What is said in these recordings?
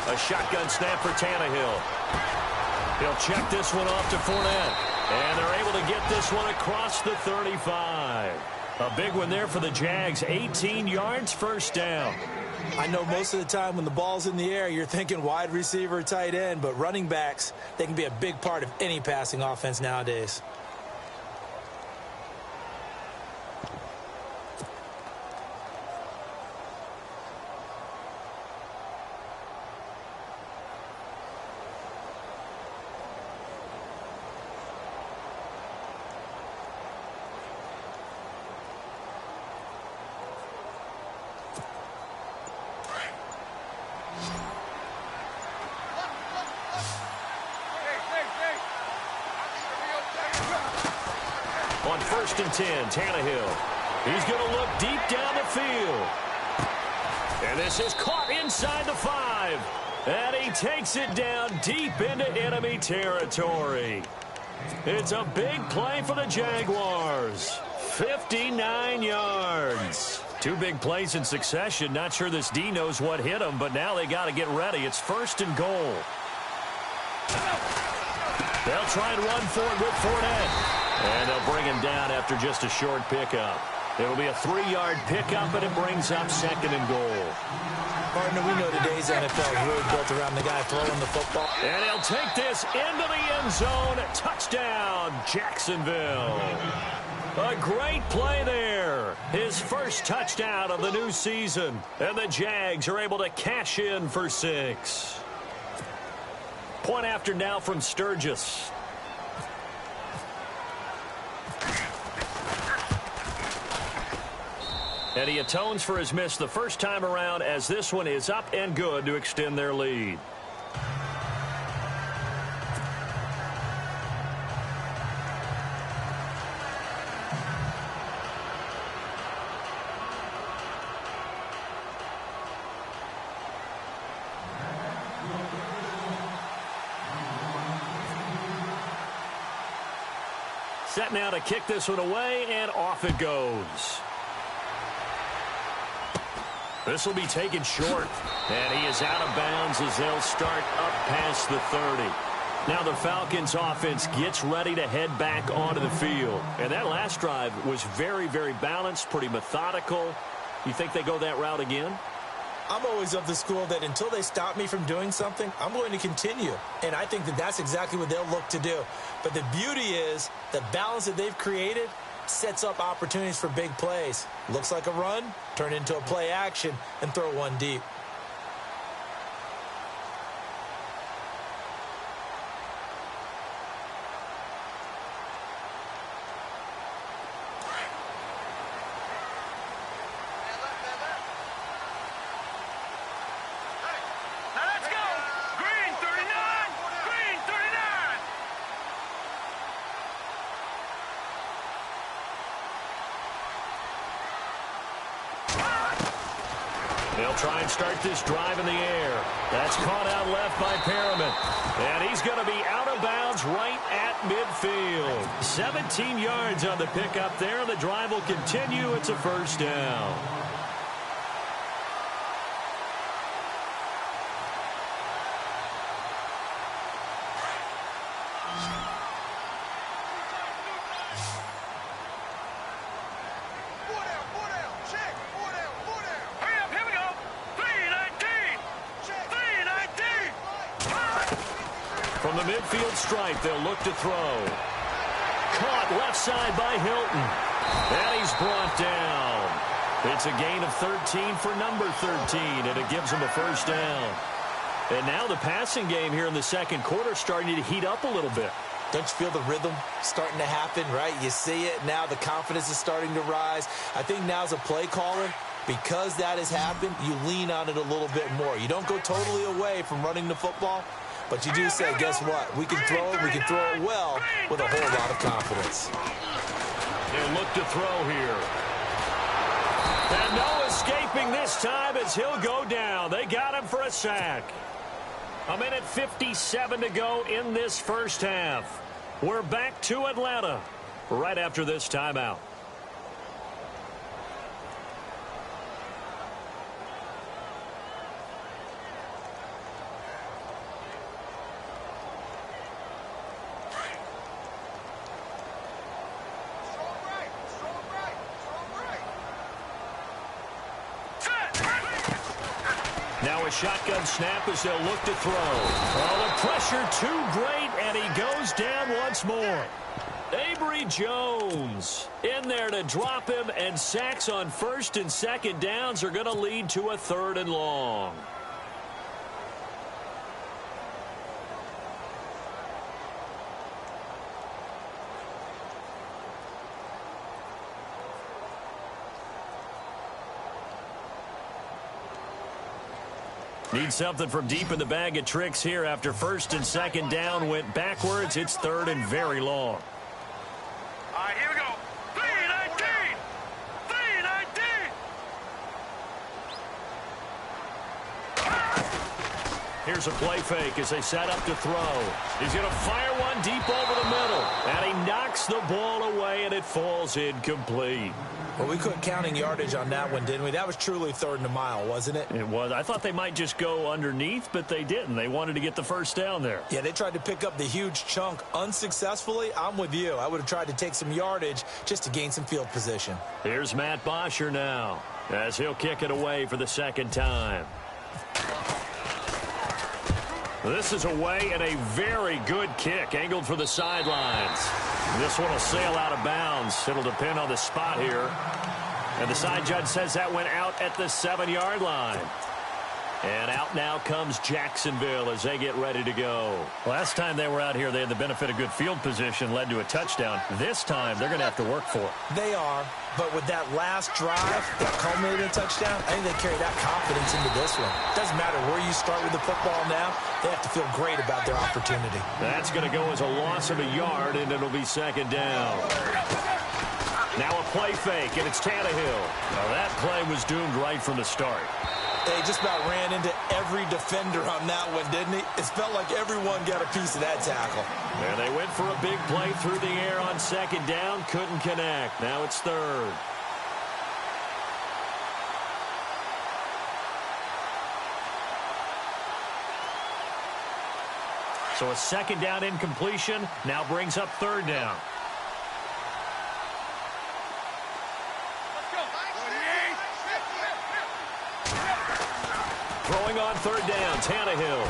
A shotgun snap for Tannehill. He'll check this one off to Fournette. And they're able to get this one across the 35. A big one there for the Jags. 18 yards, first down. I know most of the time when the ball's in the air, you're thinking wide receiver, tight end, but running backs, they can be a big part of any passing offense nowadays. On 1st and 10, Tannehill. He's going to look deep down the field. And this is caught inside the 5. And he takes it down deep into enemy territory. It's a big play for the Jaguars. 59 yards. Two big plays in succession. Not sure this D knows what hit him, but now they got to get ready. It's 1st and goal. They'll try and run for it with Fournette. And they'll bring him down after just a short pickup. It'll be a 3-yard pickup, and it brings up 2nd and goal. Partner, we know today's NFL is really built around the guy throwing the football. And he'll take this into the end zone. Touchdown, Jacksonville. A great play there. His first touchdown of the new season. And the Jags are able to cash in for 6. Point after now from Sturgis. And he atones for his miss the first time around, as this one is up and good to extend their lead. Set now to kick this one away, and off it goes. This will be taken short, and he is out of bounds as they'll start up past the 30. Now the Falcons offense gets ready to head back onto the field. And that last drive was very, very balanced, pretty methodical. You think they go that route again? I'm always of the school that until they stop me from doing something, I'm going to continue. And I think that that's exactly what they'll look to do. But the beauty is the balance that they've created sets up opportunities for big plays. Looks like a run, turn into a play action, and throw one deep. They'll try and start this drive in the air. That's caught out left by Perriman. And he's going to be out of bounds right at midfield. 17 yards on the pickup there. The drive will continue. It's a first down. From the midfield stripe, they'll look to throw. Caught left side by Hilton. And he's brought down. It's a gain of 13 for number 13, and it gives him a first down. And now the passing game here in the second quarter starting to heat up a little bit. Don't you feel the rhythm starting to happen, right? You see it now. The confidence is starting to rise. I think now as a play caller, because that has happened, you lean on it a little bit more. You don't go totally away from running the football, but you do say, guess what? We can throw it. We can throw it well with a whole lot of confidence. They'll look to throw here. And no escaping this time as he'll go down. They got him for a sack. A minute 57 to go in this first half. We're back to Atlanta right after this timeout. Now a shotgun snap as they'll look to throw. Oh, the pressure too great, and he goes down once more. Avery Jones in there to drop him, and sacks on first and second downs are going to lead to a 3rd and long. Need something from deep in the bag of tricks here after first and second down went backwards. It's 3rd and very long. All right, here we go. 3-19. 3-19. Here's a play fake as they set up to throw. He's going to fire one deep over the middle. And he knocks the ball away, and it falls incomplete. Well, we quit counting yardage on that one, didn't we? That was truly 3rd and a mile, wasn't it? It was. I thought they might just go underneath, but they didn't. They wanted to get the first down there. Yeah, they tried to pick up the huge chunk unsuccessfully. I'm with you. I would have tried to take some yardage just to gain some field position. Here's Matt Bosher now as he'll kick it away for the 2nd time. This is away and a very good kick, angled for the sidelines. This one will sail out of bounds. It'll depend on the spot here. And the side judge says that went out at the 7-yard line. And out now comes Jacksonville as they get ready to go. Last time they were out here, they had the benefit of good field position, led to a touchdown. This time, they're going to have to work for it. They are, but with that last drive that culminated in a touchdown, I think they carry that confidence into this one. Doesn't matter where you start with the football now, they have to feel great about their opportunity. That's going to go as a loss of a yard, and it'll be 2nd down. Now a play fake, and it's Tannehill. Now that play was doomed right from the start. They just about ran into every defender on that one, didn't he? It felt like everyone got a piece of that tackle. And they went for a big play through the air on 2nd down. Couldn't connect. Now it's 3rd. So a 2nd down incompletion now brings up 3rd down. Throwing on 3rd down, Tannehill.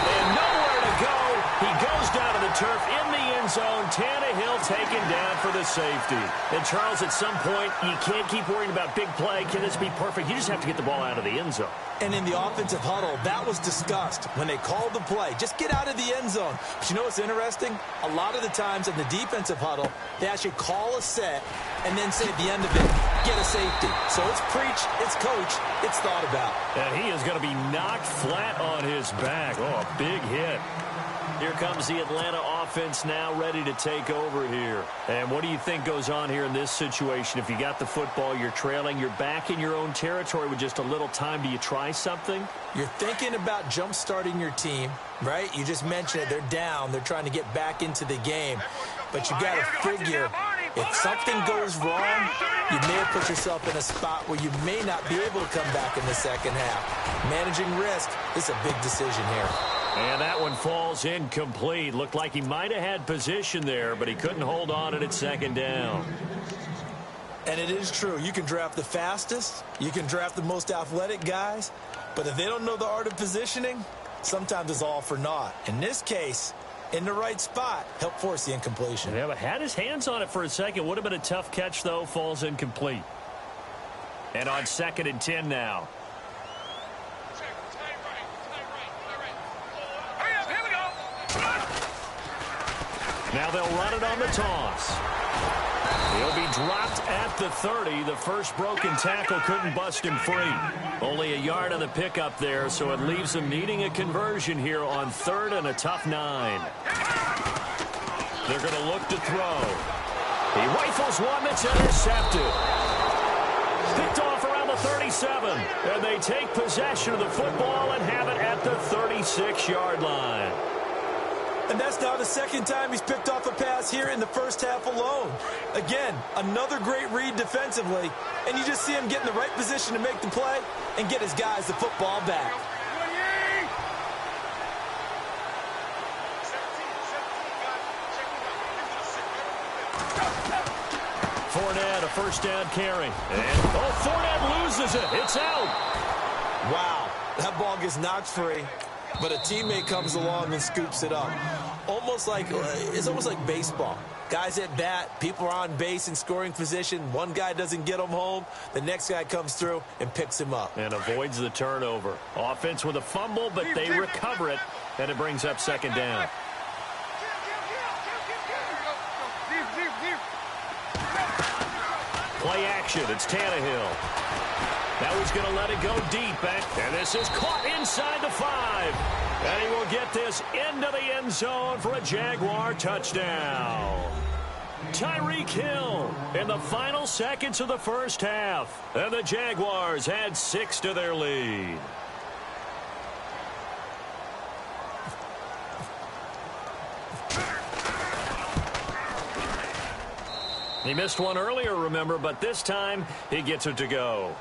And nowhere to go. He goes down to the turf in the end zone. Tannehill taken down for the safety. And, Charles, at some point, you can't keep worrying about big play. Can this be perfect? You just have to get the ball out of the end zone. And in the offensive huddle, that was discussed when they called the play. Just get out of the end zone. But you know what's interesting? A lot of the times in the defensive huddle, they actually call a set and then say at the end of it, get a safety. So it's preach, it's coach, it's thought about. And he is going to be knocked flat on his back. Oh, a big hit. Here comes the Atlanta offense now ready to take over here. And what do you think goes on here in this situation? If you got the football, you're trailing, you're back in your own territory with just a little time. Do you try something? You're thinking about jump-starting your team, right? You just mentioned it. They're down. They're trying to get back into the game. But you got to figure, if something goes wrong, you may have put yourself in a spot where you may not be able to come back in the second half. Managing risk is a big decision here. And that one falls incomplete. Looked like he might have had position there, but he couldn't hold on at 2nd down. And it is true. You can draft the fastest. You can draft the most athletic guys. But if they don't know the art of positioning, sometimes it's all for naught. In this case, in the right spot, help force the incompletion. Yeah, but had his hands on it for a second. Would have been a tough catch, though. Falls incomplete. And on 2nd and 10 now. Now they'll run it on the toss. He'll be dropped at the 30. The first broken tackle couldn't bust him free. Only a yard on the pickup there, so it leaves them needing a conversion here on 3rd and a tough 9. They're going to look to throw. He rifles one that's intercepted. Picked off around the 37. And they take possession of the football and have it at the 36-yard line. And that's now the 2nd time he's picked off a pass here in the first half alone. Again, another great read defensively, and you just see him get in the right position to make the play and get his guys the football back. Fournette, a first down carry. And, Fournette loses it. It's out. Wow. That ball gets knocked free, but a teammate comes along and scoops it up. It's almost like baseball. Guys at bat, people are on base in scoring position. One guy doesn't get him home. The next guy comes through and picks him up. And avoids the turnover. Offense with a fumble, but they recover it, and it brings up second down. Play action. It's Tannehill. Now he's going to let it go deep. And this is caught inside the 5. And he will get this into the end zone for a Jaguar touchdown. Tyreek Hill in the final seconds of the first half. And the Jaguars add 6 to their lead. He missed one earlier, remember, but this time he gets it to go.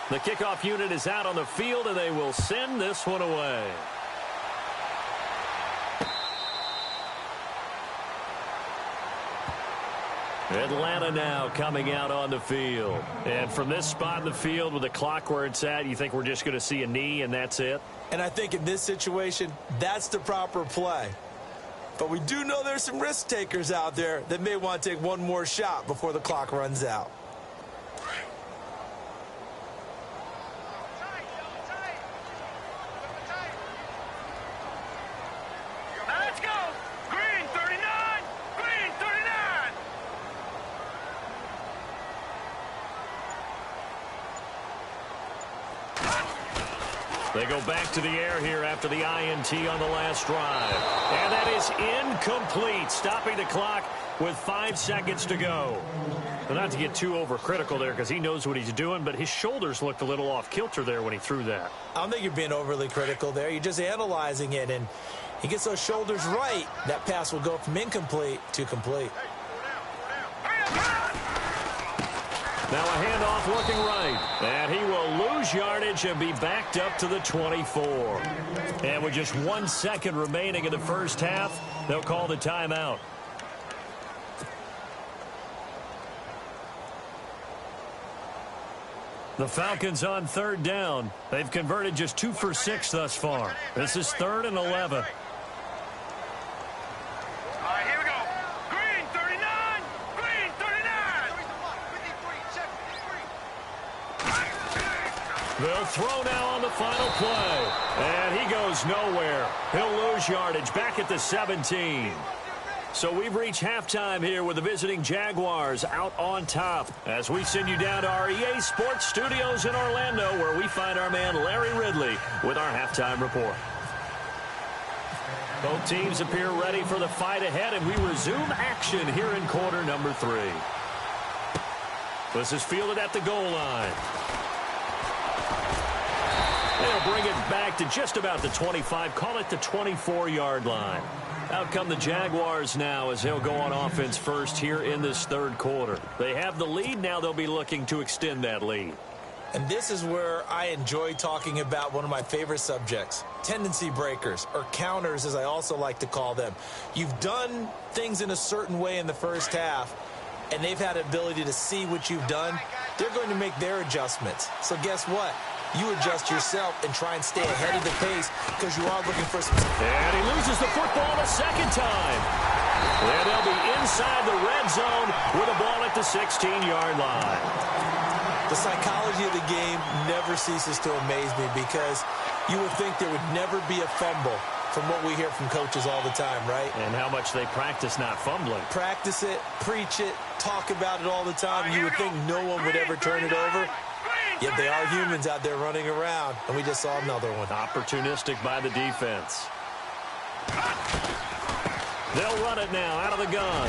The kickoff unit is out on the field, and they will send this one away. Atlanta now coming out on the field. And from this spot in the field with the clock where it's at, you think we're just going to see a knee and that's it? And I think in this situation, that's the proper play. But we do know there's some risk takers out there that may want to take one more shot before the clock runs out. Let's go. Green 39. Green 39. They go back to the air here after the INT on the last drive. And that is incomplete, stopping the clock with 5 seconds to go. Well, not to get too overcritical there because he knows what he's doing, but his shoulders looked a little off kilter there when he threw that. I don't think you're being overly critical there. You're just analyzing it, and he gets those shoulders right. That pass will go from incomplete to complete. Now a handoff looking right. And he will lose yardage and be backed up to the 24. And with just 1 second remaining in the first half, they'll call the timeout. The Falcons on third down. They've converted just 2 for 6 thus far. This is 3rd and 11. They'll throw now on the final play. And he goes nowhere. He'll lose yardage back at the 17. So we've reached halftime here with the visiting Jaguars out on top as we send you down to our EA Sports Studios in Orlando where we find our man Larry Ridley with our halftime report. Both teams appear ready for the fight ahead, and we resume action here in quarter number 3. This is fielded at the goal line. They'll bring it back to just about the 25, call it the 24-yard line. Out come the Jaguars now as they'll go on offense first here in this third quarter. They have the lead. Now they'll be looking to extend that lead. And this is where I enjoy talking about one of my favorite subjects, tendency breakers, or counters as I also like to call them. You've done things in a certain way in the first half, and they've had the ability to see what you've done. They're going to make their adjustments. So guess what? You adjust yourself and try and stay ahead of the pace because you are looking for some... And he loses the football a second time. And they'll be inside the red zone with a ball at the 16-yard line. The psychology of the game never ceases to amaze me because you would think there would never be a fumble from what we hear from coaches all the time, right? And how much they practice not fumbling. Practice it, preach it, talk about it all the time. You would think no one would ever turn it over. Yet they are humans out there running around, and we just saw another one. Opportunistic by the defense. They'll run it now out of the gun.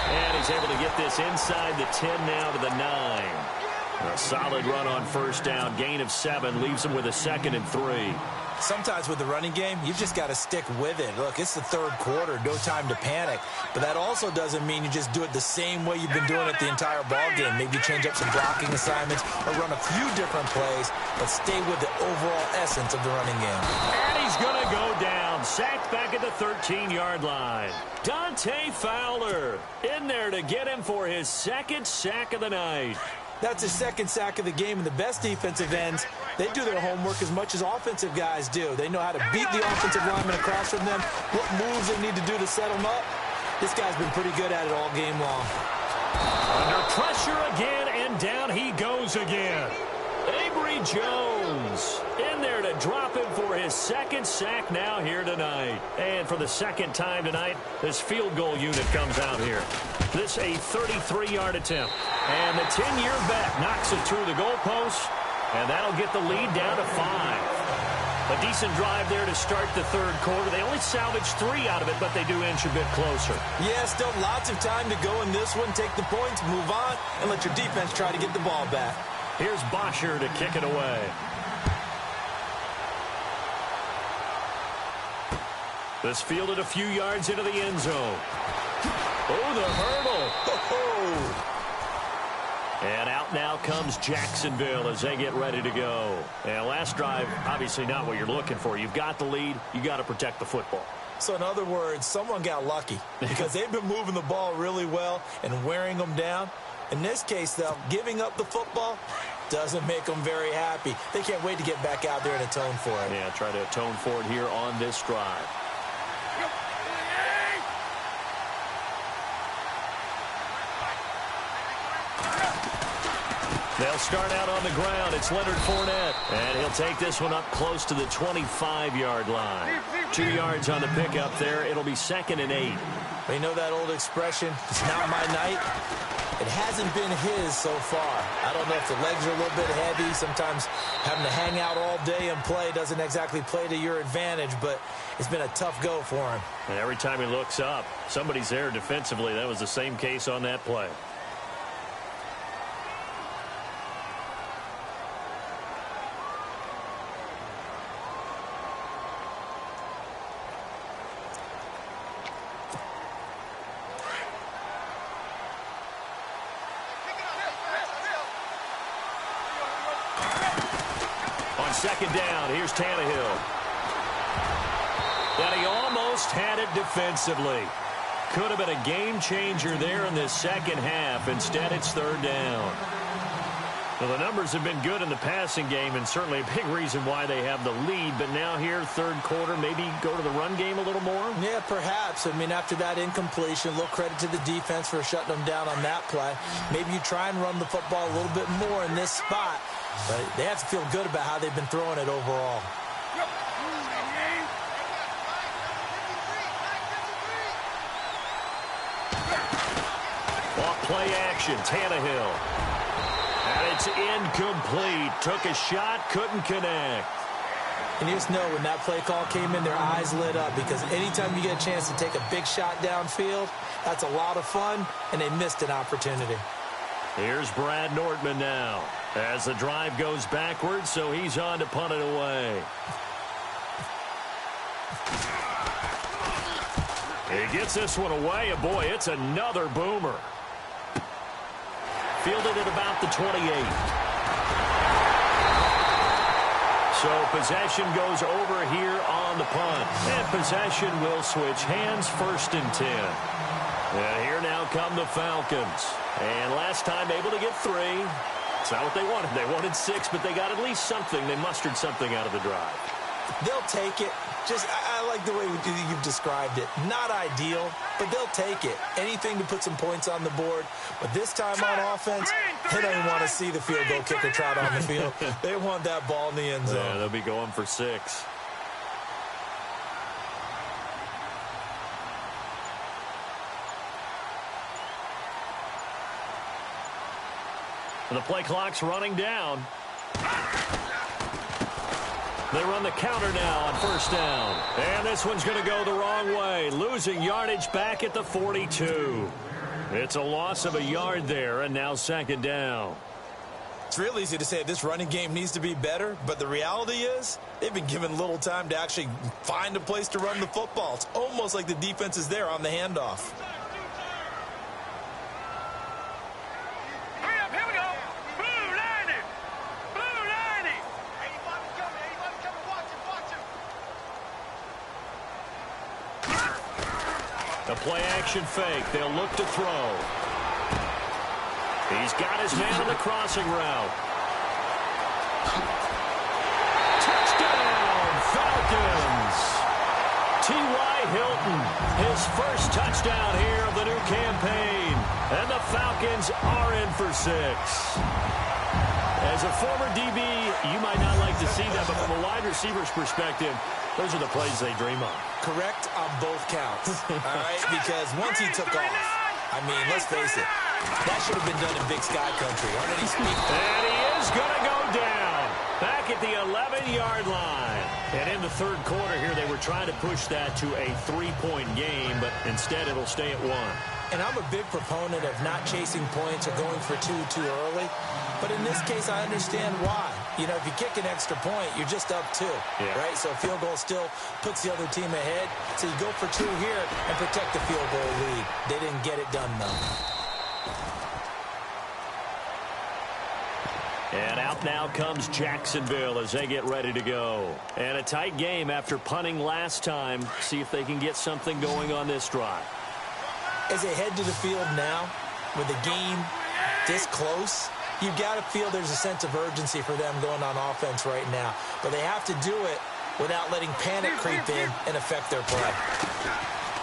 And he's able to get this inside the 10 now to the 9. A solid run on first down. Gain of 7 leaves him with a 2nd and 3. Sometimes with the running game, you've just got to stick with it. Look, it's the third quarter, no time to panic. But that also doesn't mean you just do it the same way you've been doing it the entire ball game. Maybe change up some blocking assignments or run a few different plays, but stay with the overall essence of the running game. And he's going to go down. Sacked back at the 13-yard line. Dante Fowler in there to get him for his second sack of the night. That's his second sack of the game, and the best defensive ends, they do their homework as much as offensive guys do. They know how to beat the offensive lineman across from them, what moves they need to do to set them up. This guy's been pretty good at it all game long. Under pressure again, and down he goes again. Avery Jones in there to drop him for his second sack now here tonight. And for the second time tonight, this field goal unit comes out here. This a 33-yard attempt. And the 10-year vet knocks it through the goalpost, and that'll get the lead down to 5. A decent drive there to start the third quarter. They only salvaged 3 out of it, but they do inch a bit closer. Yeah, still lots of time to go in this one. Take the points, move on, and let your defense try to get the ball back. Here's Bosher to kick it away. This fielded a few yards into the end zone. Oh, the hurdle. Oh. And out now comes Jacksonville as they get ready to go. And last drive, obviously not what you're looking for. You've got the lead. You got to protect the football. So in other words, someone got lucky because they've been moving the ball really well and wearing them down. In this case, though, giving up the football doesn't make them very happy. They can't wait to get back out there and atone for it. Yeah, try to atone for it here on this drive. They'll start out on the ground. It's Leonard Fournette. And he'll take this one up close to the 25-yard line. 2 yards on the pickup there. It'll be 2nd and 8. You know that old expression, it's not my night? It hasn't been his so far. I don't know if the legs are a little bit heavy. Sometimes having to hang out all day and play doesn't exactly play to your advantage, but it's been a tough go for him. And every time he looks up, somebody's there defensively. That was the same case on that play. Second down, here's Tannehill. And he almost had it defensively. Could have been a game changer there in the second half. Instead, it's 3rd down. Well, the numbers have been good in the passing game, and certainly a big reason why they have the lead. But now here, third quarter, maybe go to the run game a little more? Yeah, perhaps. I mean, after that incompletion, a little credit to the defense for shutting them down on that play. Maybe you try and run the football a little bit more in this spot. But they have to feel good about how they've been throwing it overall. Off play action, Tannehill. And it's incomplete. Took a shot, couldn't connect. And you just know when that play call came in, their eyes lit up because anytime you get a chance to take a big shot downfield, that's a lot of fun, and they missed an opportunity. Here's Brad Nordman now as the drive goes backwards, so he's on to punt it away. He gets this one away, and boy, it's another boomer. Fielded at about the 28. So possession goes over here on the punt. And possession will switch hands, 1st and 10. And here now come the Falcons. And last time able to get 3. It's not what they wanted. They wanted 6, but they got at least something. They mustered something out of the drive. They'll take it. Just, I like the way you've described it. Not ideal, but they'll take it. Anything to put some points on the board. But this time on offense, they don't even want to see the field goal kicker trot on the field. They want that ball in the end zone. Yeah, they'll be going for 6. And the play clock's running down. They run the counter now on 1st down. And this one's going to go the wrong way. Losing yardage back at the 42. It's a loss of a yard there, and now 2nd down. It's real easy to say this running game needs to be better, but the reality is they've been given little time to actually find a place to run the football. It's almost like the defense is there on the handoff. play action fake. They'll look to throw. He's got his man on the crossing route. Touchdown, Falcons. T.Y. Hilton, his first touchdown here of the new campaign. And the Falcons are in for 6. As a former DB, you might not like to see that, but from a wide receiver's perspective, those are the plays they dream of. Correct on both counts, all right? Because once he took off, I mean, let's face it, that should have been done in Big Sky Country. Underneath speed. And he is going to go down back at the 11-yard line. And in the third quarter here, they were trying to push that to a 3-point game, but instead it'll stay at 1. And I'm a big proponent of not chasing points or going for two too early. But in this case, I understand why. You know, if you kick an extra point, you're just up 2, right? So a field goal still puts the other team ahead. So you go for 2 here and protect the field goal lead. They didn't get it done, though. And out now comes Jacksonville as they get ready to go. And a tight game after punting last time. See if they can get something going on this drive. As they head to the field now, with the game this close, you've got to feel there's a sense of urgency for them going on offense right now. But they have to do it without letting panic creep in and affect their play.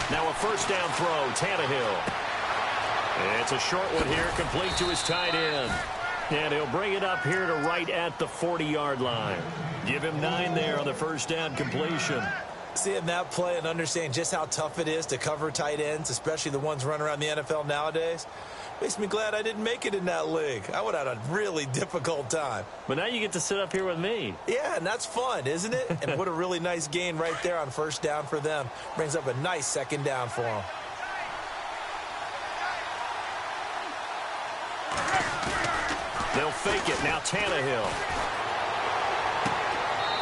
Now a first down throw, Tannehill. It's a short one here, complete to his tight end. And he'll bring it up here to right at the 40-yard line. Give him 9 there on the first down completion. Seeing that play and understanding just how tough it is to cover tight ends, especially the ones running around the NFL nowadays, makes me glad I didn't make it in that league. I would have had a really difficult time. But now you get to sit up here with me. Yeah, and that's fun, isn't it? And what a really nice gain right there on first down for them. Brings up a nice second down for them. They'll fake it. Now Tannehill.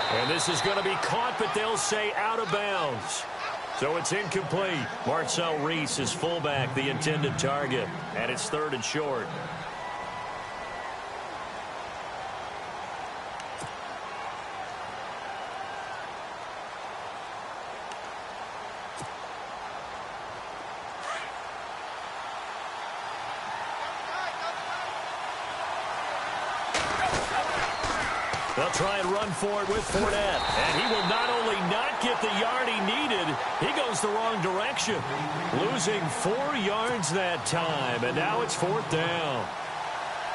And this is going to be caught, but they'll say out of bounds. So it's incomplete. Marcel Reese is fullback, the intended target. And it's 3rd and short. They'll try and run for it with Fournette. And he will not only not get the yard he needed, he goes the wrong direction. Losing 4 yards that time, and now it's 4th down.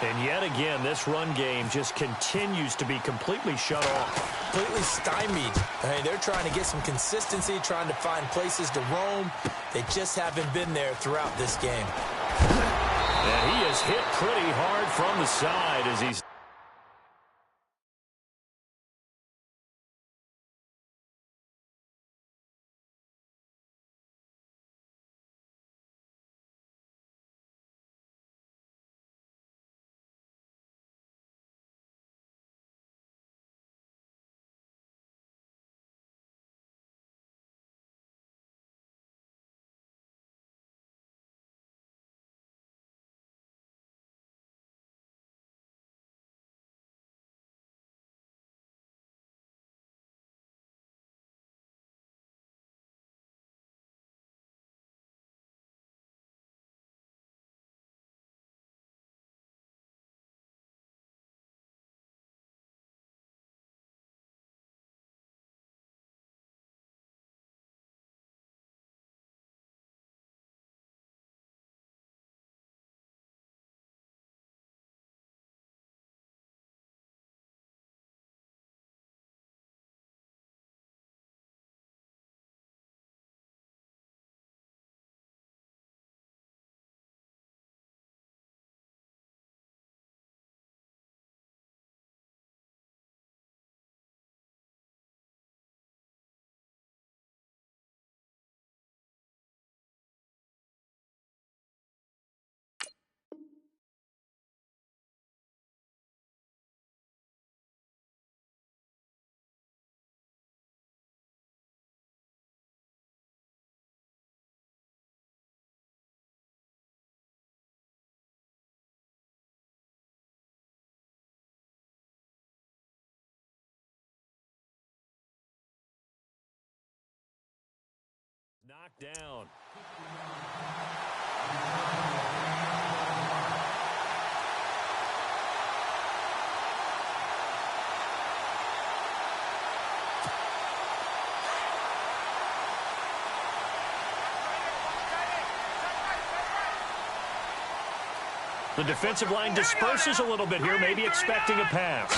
And yet again, this run game just continues to be completely shut off. Completely stymied. I mean, they're trying to get some consistency, trying to find places to roam. They just haven't been there throughout this game. And he is hit pretty hard from the side as he's knocked down. The defensive line disperses a little bit here, maybe expecting a pass.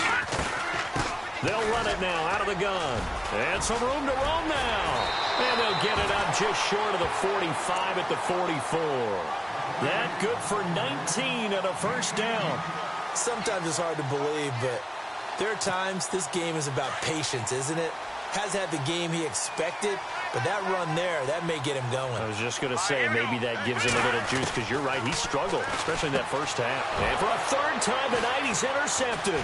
They'll run it now out of the gun. And some room to roam now. And they'll get it out just short of the 45 at the 44. That good for 19 and a first down. Sometimes it's hard to believe, but there are times this game is about patience, isn't it? Has had the game he expected, but that run there, that may get him going. I was just going to say, maybe that gives him a little juice, because you're right, he struggled, especially in that first half. And for a third time tonight, he's intercepted.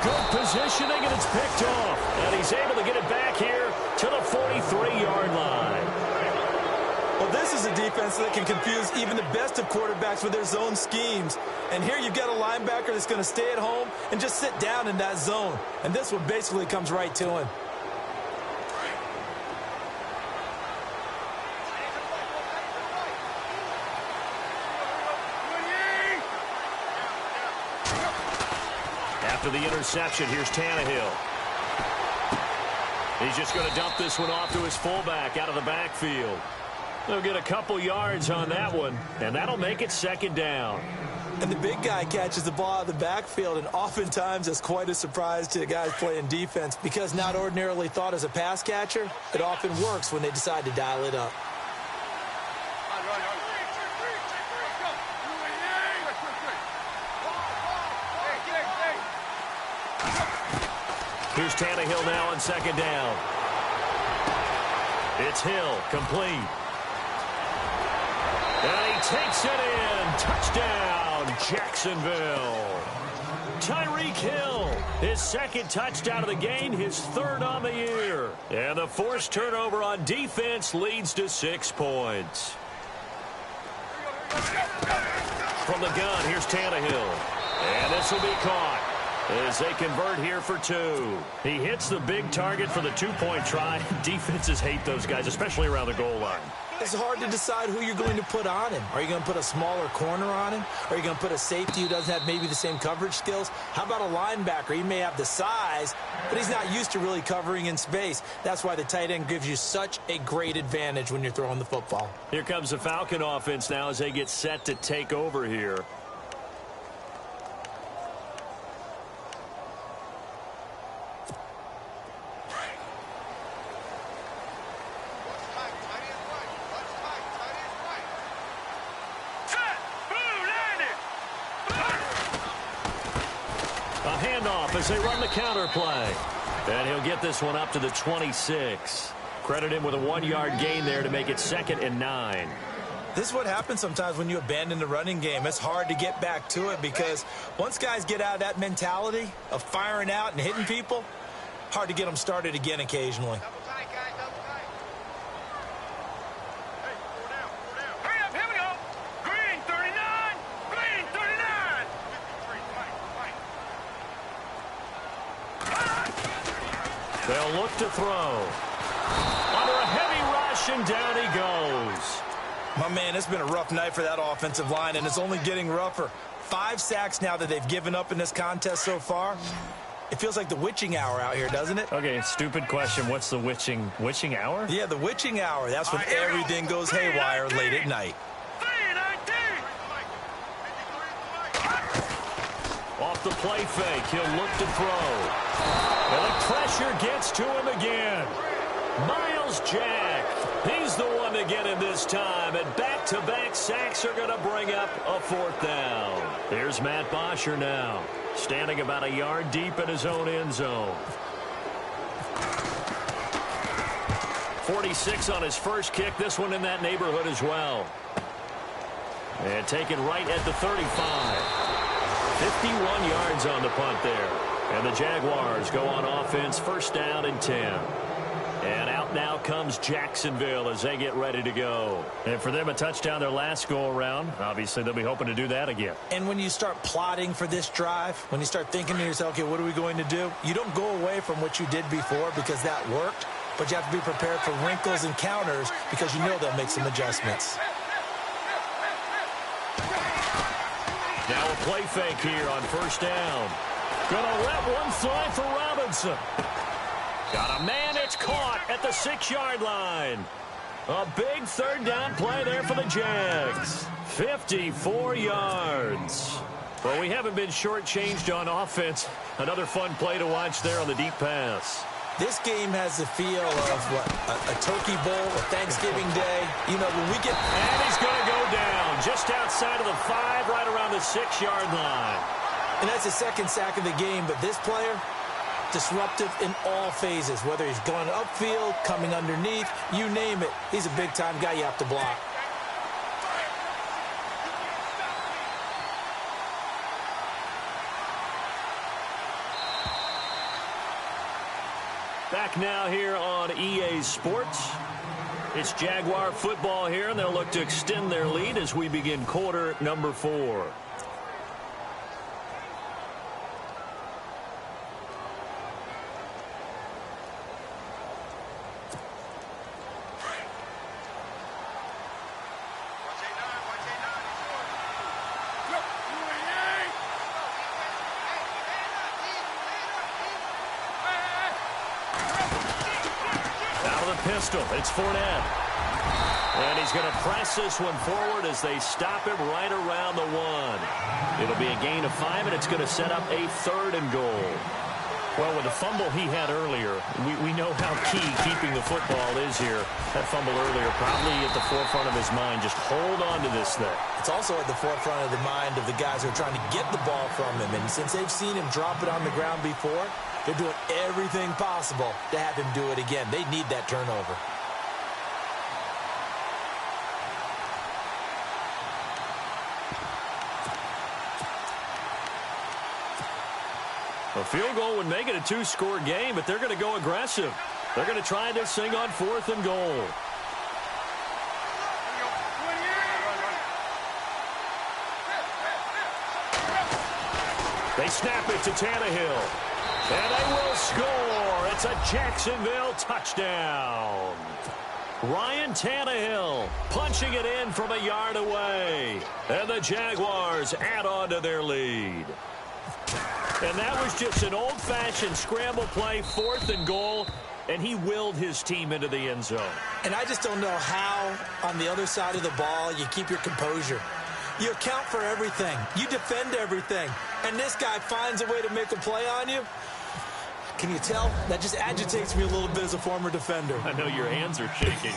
Good positioning, and it's picked off. And he's able to get it back here to the 43-yard line. Well, this is a defense that can confuse even the best of quarterbacks with their zone schemes. And here you've got a linebacker that's going to stay at home and just sit down in that zone. And this one basically comes right to him. After the interception, here's Tannehill. He's just going to dump this one off to his fullback out of the backfield. They'll get a couple yards on that one, and that'll make it second down. And the big guy catches the ball out of the backfield, and oftentimes it's quite a surprise to the guys playing defense because not ordinarily thought as a pass catcher, it often works when they decide to dial it up. Here's Tannehill now on second down. It's Hill, complete. And he takes it in. Touchdown, Jacksonville. Tyreek Hill, his second touchdown of the game, his third on the year. And the forced turnover on defense leads to 6 points. From the gun, here's Tannehill. And this will be caught as they convert here for 2. He hits the big target for the 2-point try. Defenses hate those guys, especially around the goal line. It's hard to decide who you're going to put on him. Are you going to put a smaller corner on him? Are you going to put a safety who doesn't have maybe the same coverage skills? How about a linebacker? He may have the size, but he's not used to really covering in space. That's why the tight end gives you such a great advantage when you're throwing the football. Here comes the Falcon offense now as they get set to take over here. As they run the counter play. And he'll get this one up to the 26. Credit him with a 1-yard gain there to make it 2nd and 9. This is what happens sometimes when you abandon the running game. It's hard to get back to it because once guys get out of that mentality of firing out and hitting people, hard to get them started again occasionally. They'll look to throw. Under a heavy rush, and down he goes. My man, it's been a rough night for that offensive line, and it's only getting rougher. 5 sacks now that they've given up in this contest so far. It feels like the witching hour out here, doesn't it? Okay, stupid question. What's the witching hour? Yeah, the witching hour. That's when everything goes haywire late at night. Off the play fake, he'll look to throw. And the pressure gets to him again. Miles Jack, he's the one to get him this time. And back-to-back sacks are going to bring up a 4th down. Here's Matt Bosher now, standing about a yard deep in his own end zone. 46 on his first kick. This one in that neighborhood as well. And taken right at the 35. 51 yards on the punt there. And the Jaguars go on offense, 1st down and 10. And out now comes Jacksonville as they get ready to go. And for them, a touchdown their last go-around. Obviously, they'll be hoping to do that again. And when you start plotting for this drive, when you start thinking to yourself, okay, what are we going to do? You don't go away from what you did before because that worked, but you have to be prepared for wrinkles and counters because you know they'll make some adjustments. Now a play fake here on 1st down. Gonna let one fly for Robinson. Got a man, it's caught at the 6-yard line. A big 3rd down play there for the Jags. 54 yards. Well, we haven't been shortchanged on offense. Another fun play to watch there on the deep pass. This game has the feel of, what, a turkey bowl, a Thanksgiving Day. You know, when we get... And he's going to go down just outside of the 5, right around the 6-yard line. And that's the second sack of the game, but this player, disruptive in all phases, whether he's going upfield, coming underneath, you name it. He's a big-time guy you have to block. Back now here on EA Sports. It's Jaguar football here, and they'll look to extend their lead as we begin quarter number 4. Pistol. It's Fournette. And he's going to press this one forward as they stop him right around the 1. It'll be a gain of 5, and it's going to set up a 3rd and goal. Well, with the fumble he had earlier, we know how key keeping the football is here. That fumble earlier probably at the forefront of his mind. Just hold on to this thing. It's also at the forefront of the mind of the guys who are trying to get the ball from him. And since they've seen him drop it on the ground before, they're doing everything possible to have him do it again. They need that turnover. A field goal would make it a 2-score game, but they're going to go aggressive. They're going to try this thing on 4th and goal. They snap it to Tannehill. And they will score. It's a Jacksonville touchdown. Ryan Tannehill punching it in from a yard away. And the Jaguars add on to their lead. And that was just an old-fashioned scramble play, 4th and goal, and he willed his team into the end zone. And I just don't know how, on the other side of the ball, you keep your composure. You account for everything. You defend everything. And this guy finds a way to make a play on you. Can you tell? That just agitates me a little bit as a former defender. I know your hands are shaking.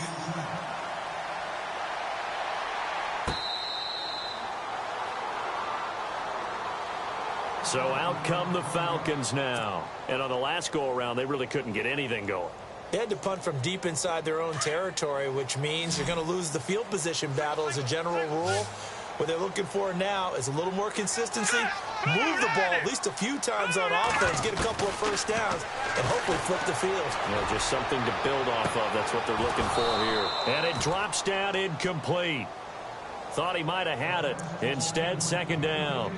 So out come the Falcons now. And on the last go-around, they really couldn't get anything going. They had to punt from deep inside their own territory, which means you're going to lose the field position battle as a general rule. What they're looking for now is a little more consistency, move the ball at least a few times on offense, get a couple of first downs, and hopefully flip the field. Yeah, just something to build off of. That's what they're looking for here. And it drops down incomplete. Thought he might have had it. Instead, 2nd down.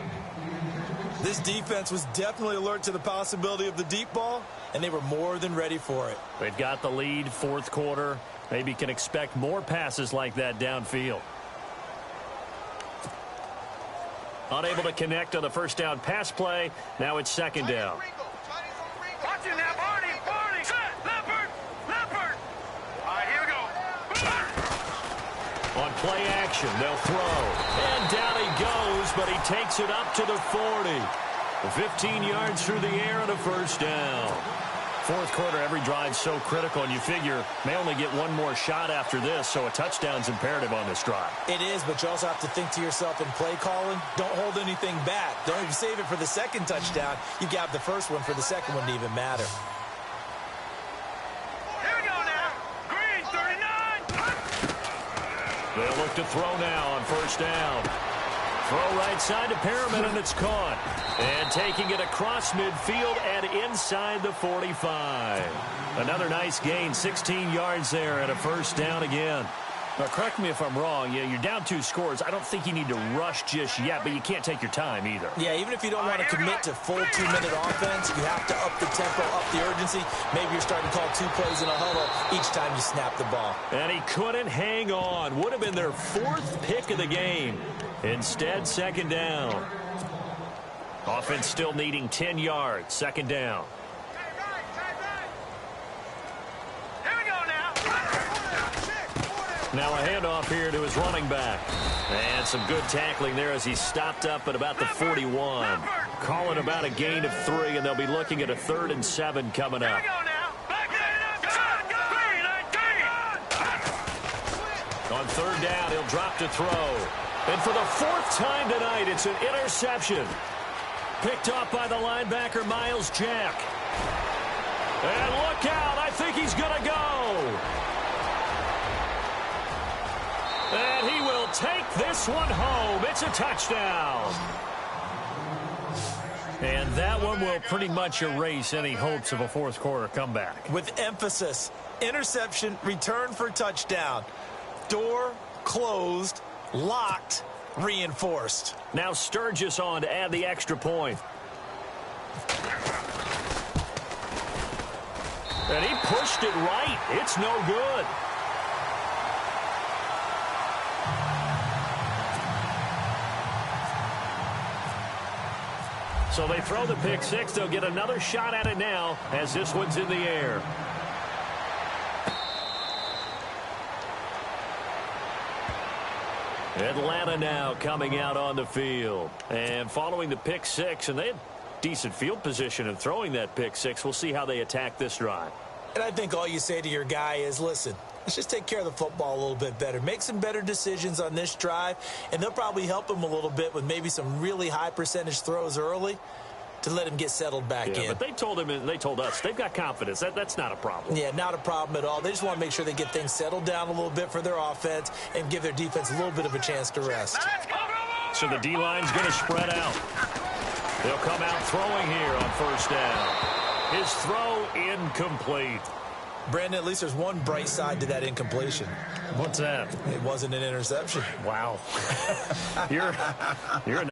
This defense was definitely alert to the possibility of the deep ball, and they were more than ready for it. They've got the lead, 4th quarter. Maybe can expect more passes like that downfield. Unable to connect on the first down pass play. Now it's 2nd down. Watch him now, Barney. Set. Leopard. All right, here we go. On play action, they'll throw. And down he goes, but he takes it up to the 40. 15 yards through the air and a 1st down. 4th quarter, every drive so critical, and you figure may only get one more shot after this, so a touchdown's imperative on this drive. It is, but you also have to think to yourself in play calling, don't hold anything back. Don't even save it for the 2nd touchdown. You got the first one for the 2nd one to even matter. Here we go now. Green, 39. They'll look to throw now on 1st down. Throw right side to Perriman, and it's caught. And taking it across midfield and inside the 45. Another nice gain, 16 yards there and a 1st down again. Now, correct me if I'm wrong. Yeah, you're down 2 scores. I don't think you need to rush just yet, but you can't take your time either. Yeah, even if you don't want to commit to full 2-minute offense, you have to up the tempo, up the urgency. Maybe you're starting to call 2 plays in a huddle each time you snap the ball. And he couldn't hang on. Would have been their 4th pick of the game. Instead, 2nd down. Offense still needing 10 yards. 2nd down. Here we go now. Now a handoff here to his running back. And some good tackling there as he stopped up at about the 41. Calling about a gain of 3, and they'll be looking at a 3rd and 7 coming up. On 3rd down, he'll drop to throw. And for the 4th time tonight, it's an interception. Picked up by the linebacker, Miles Jack. And look out, I think he's going to go. And he will take this one home. It's a touchdown. And that one will pretty much erase any hopes of a 4th quarter comeback. With emphasis, interception, return for touchdown. Door closed, locked, reinforced. Now Sturgis on to add the extra point. And he pushed it right. It's no good. So they throw the pick 6. They'll get another shot at it now as this one's in the air. Atlanta now coming out on the field. And following the pick 6, and they had decent field position in throwing that pick 6. We'll see how they attack this drive. And I think all you say to your guy is, listen, let's just take care of the football a little bit better. Make some better decisions on this drive, and they'll probably help him a little bit with maybe some really high percentage throws early to let him get settled back in. But they told him, and they told us, they've got confidence. That's not a problem. Yeah, not a problem at all. They just want to make sure they get things settled down a little bit for their offense and give their defense a little bit of a chance to rest. So the D-line's going to spread out. They'll come out throwing here on 1st down. His throw incomplete. Brandon, at least there's one bright side to that incompletion. What's that? It wasn't an interception. Wow. You're a